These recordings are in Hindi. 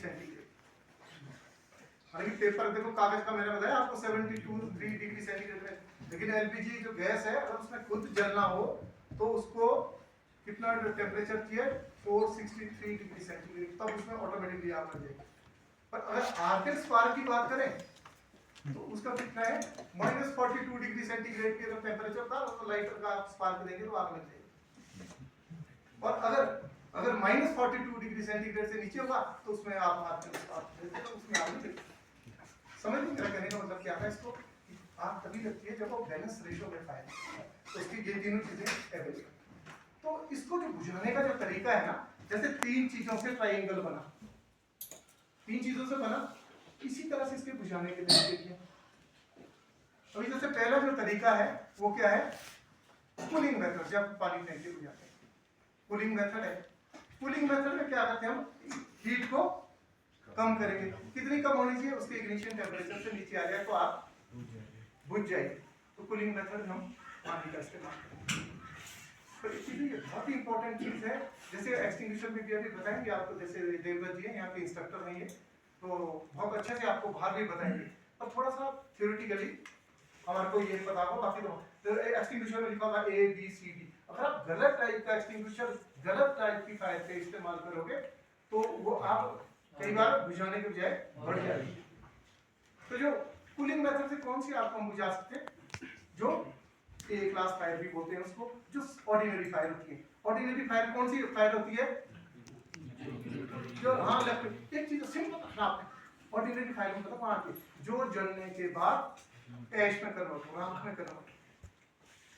सेंटीग्रेड। हालांकि पेपर देखो कागज का मैंने बताया आपको 72 डिग्री सेंटीग्रेड में, लेकिन एलपीजी जो गैस है अगर उसमें खुद जलना हो तो उसको कितना टेम्परेचर चाहिए 463 डिग्री सेंटीग्रेड, तब उसमें ऑटोमेटिकली आग लग जाएगी। पर अगर आर्कन स्पार्क की बात करें तो उसका कितना है -42 डिग्री सेंटीग्रेड के अगर टेम्परेचर था तो लाइटर का स्पार्क देंगे तो आग लग जाएगी। और अगर -42 डिग्री सेंटीग्रेड से नीचे होगा तो उसमें आप आर्कन स्पार्क देते तो उसमें आग नहीं लगेगी। समझ नहीं मेरा कहने का मतलब क्या है, इसको आग तभी लगती है जब वो बैलेंस रेशियो में फायर तो उसकी ये तीनों चीजें अवेलेबल। तो इसको जो बुझाने का जो तरीका है ना, जैसे 3 चीजों से ट्रायंगल बना, 3 चीजों से बना, इसी तरह से इसके बुझाने के तरीके किए। अभी जैसे पहला जो तरीका है वो क्या है, कूलिंग मेथड, जब पानी टैंक से बुझाते हैं कूलिंग मेथड है। कूलिंग मेथड में क्या करते हैं हम, हीट को कम करेंगे, कितनी कम होनी चाहिए, उसके इग्निशन टेम्परेचर से नीचे आ जाए तो आप बुझ जाएगी। तो कूलिंग मेथड हम पानी का इस्तेमाल करेंगे। तो इसीलिए ये बहुत ही इंपॉर्टेंट चीज है। जैसे एक्सटिंग्विशर में भी अभी बताएंगे आपको, जैसे देवव्रत जी हैं यहाँ के इंस्ट्रक्टर हैं ये, तो बहुत अच्छे से आपको बाहर भी बताएंगे। और थोड़ा सा थ्योरेटिकली हमारे को ये पता हो, बाकी तो एक्सटिंग्विशर में लिखा होगा A B C D। अगर आप गलत टाइप का एक्सटिंग्विशर, गलत टाइप की फायर का इस्तेमाल करोगे तो वो आप कई बार बुझाने के बजाय बढ़ जाएगी। तो जो कूलिंग मेथड से कौन सी आपको हम बुझा सकते हैं, जो ए क्लास फायर भी बोलते हैं उसको, जो ऑर्डिनरी फायर होती है। ऑर्डिनरी फायर कौन सी फायर होती है, जो हाँ लेफ्ट, एक चीज सिंपल रखना आपने, ऑर्डिनरी फायर मतलब वहां की जो जलने के बाद ऐश में कन्वर्ट होगा, राख में कन्वर्ट।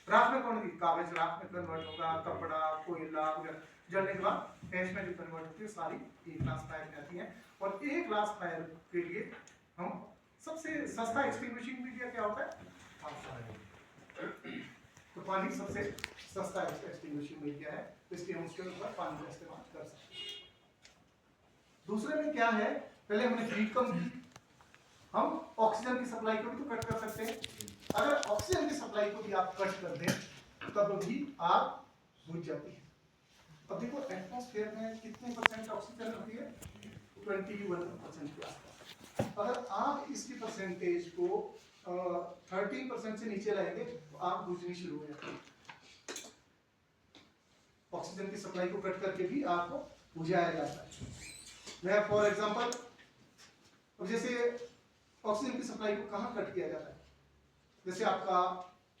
राख में कौन सी, कागज राख में कन्वर्ट होगा, कपड़ा, कोयला वगैरह जलने के बाद ऐश में जो कन्वर्ट होती है सारी ए क्लास फायर में आती है। और ए क्लास फायर के लिए हम सबसे सस्ता एक्सटिंग्विशिंग मीडिया क्या होता है, तो पानी सबसे सस्ता एक्सटिंग्विशिंग मीडिया है, इसलिए हम उसके ऊपर पानी का इस्तेमाल कर सकते हैं। दूसरे में क्या है, पहले हमने हीट कम की, हम ऑक्सीजन की सप्लाई को भी तो कट कर सकते हैं। अगर ऑक्सीजन की सप्लाई को भी आप कट कर दें तब भी आग बुझ जाती है। अब देखो एटमॉस्फेयर में कितने % ऑक्सीजन होती है, 21% के आसपास। अगर आप इसकी परसेंटेज को 30% से नीचे लाएंगे तो आग बुझनी शुरू हो जाती है। ऑक्सीजन की सप्लाई को कट करके भी आग को बुझाया जाता है। मैं फॉर एग्जांपल, अब जैसे ऑक्सीजन की सप्लाई को कहाँ कट किया जाता है, जैसे आपका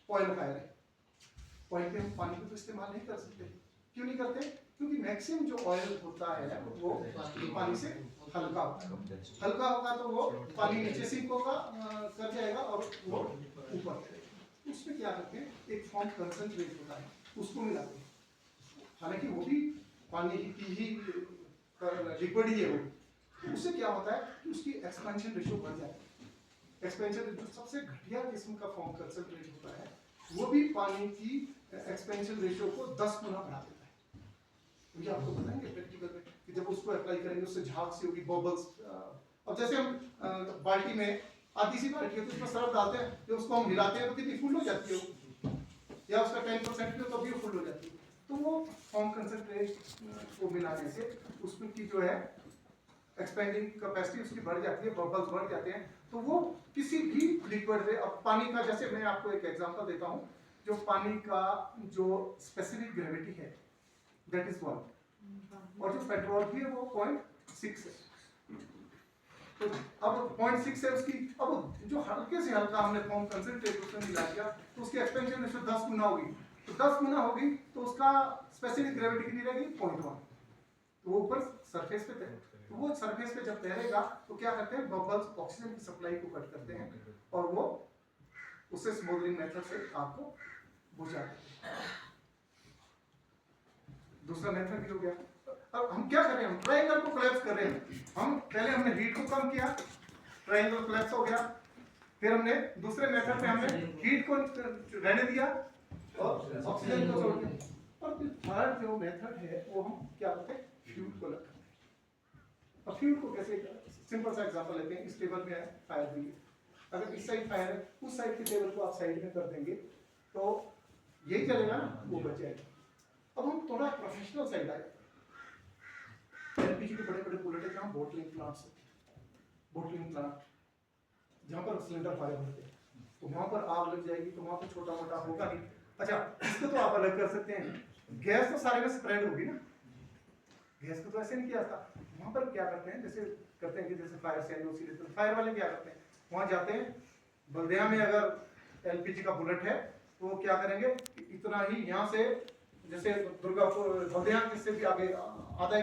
ऑयल फायर है, ऑयल पे हम पानी को तो इस्तेमाल नहीं कर सकते। क्यों नहीं करते, क्योंकि मैक्सिमम जो ऑयल होता है वो पानी से हल्का होता है। हल्का होगा तो वो पानी नीचे सिंक होगा, कर जाएगा और वो ऊपर चलेगा। उसमें क्या करते हैं, एक फॉर्म कंसंट्रेट होता है उसको मिलाते हैं, हालांकि वो भी पानी की ही लिक्विड ही है वो, तो उससे क्या होता है कि उसकी एक्सपेंशन रेशियो बढ़ जाती है। एक्सपेंशन जो सबसे घटिया किस्म का फॉर्म कंसंट्रेट होता है वो भी पानी की एक्सपेंशन रेशियो को 10 गुना बढ़ा देता है। ये आपको बताएंगे प्रैक्टिकल में कि जब उसको अप्लाई करेंगे उससे झाग सी होगी, बबल्स। अब जैसे हम बाल्टी में, आधी सी बाल्टी है तो उसमें सरफ डालते हैं, जब उसको हम हिलाते हैं तो कितनी फुल हो जाती है वो, या उसका 10% भी हो तो भी फुल हो जाती है। तो वो फॉर्म कंसंट्रेट को मिलाने से उसकी जो है एक्सपेंडिंग कैपेसिटी उसकी बढ़ जाती है, बबल्स बढ़ जाते हैं। तो वो किसी भी लिक्विड से, अब पानी का जैसे मैं आपको एक एग्जांपल देता हूँ, जो पानी का जो स्पेसिफिक ग्रेविटी है दैट इज 1, और जो पेट्रोल की है वो 0.6 है। तो अब 0.6 है उसकी, अब जो हल्के से हल्का हमने फॉर्म कंसंट्रेट उसमें मिला दिया तो उसकी एक्सपेंशन रेशियो 10 गुना होगी। तो 10 गुना होगी तो उसका स्पेसिफिक ग्रेविटी कितनी रहेगी, 0.1। तो वो ऊपर सरफेस पे तैरेगा, तो वो सरफेस पे जब तैरेगा तो क्या करते हैं, बबल्स ऑक्सीजन की सप्लाई को कट करते हैं और वो उससे स्मोदरिंग मेथड से आपको बुझाते हैं। दूसरा मेथड भी हो गया। अब हम क्या कर रहे हैं, हम ट्रायंगल को कोलैप्स कर रहे हैं। हम पहले हमने हीट को कम किया, ट्रायंगल कोलैप्स हो गया, फिर हमने दूसरे मेथड में हमने हीट को रहने दिया और ऑक्सीजन को छोड़ दिया। और फिर थर्ड जो मेथड है वो हम क्या करते हैं, फ्यूल को लगाते हैं। अब फ्यूल को कैसे, सिंपल सा एग्जांपल लेते हैं, इस टेबल में है फायर ब्रिगेड। अगर इस साइड फायर है, उस साइड के टेबल को आप साइड में कर देंगे तो यही चलेगा ना, वो बच जाएगा। अब हम थोड़ा प्रोफेशनल साइड आए, एलपीजी के बड़े बड़े बुलेट है जहाँ बोटलिंग प्लांट्स है, बोटलिंग प्लांट जहाँ पर सिलेंडर फायर होते हैं, तो वहाँ पर आग लग जाएगी, तो वहाँ पर छोटा मोटा होगा नहीं। अच्छा, इसको तो आप अलग कर सकते हैं, गैस तो सारे में स्प्रेड होगी ना, गैस को तो ऐसे नहीं किया था। वहाँ पर क्या करते हैं, जैसे करते हैं कि जैसे फायर से तो फायर वाले क्या करते हैं, वहाँ जाते हैं, बल्दिया में अगर एलपीजी का बुलेट है तो वो क्या करेंगे, इतना ही यहाँ से जैसे दुर्गापुर बल्दिया से भी आगे आधा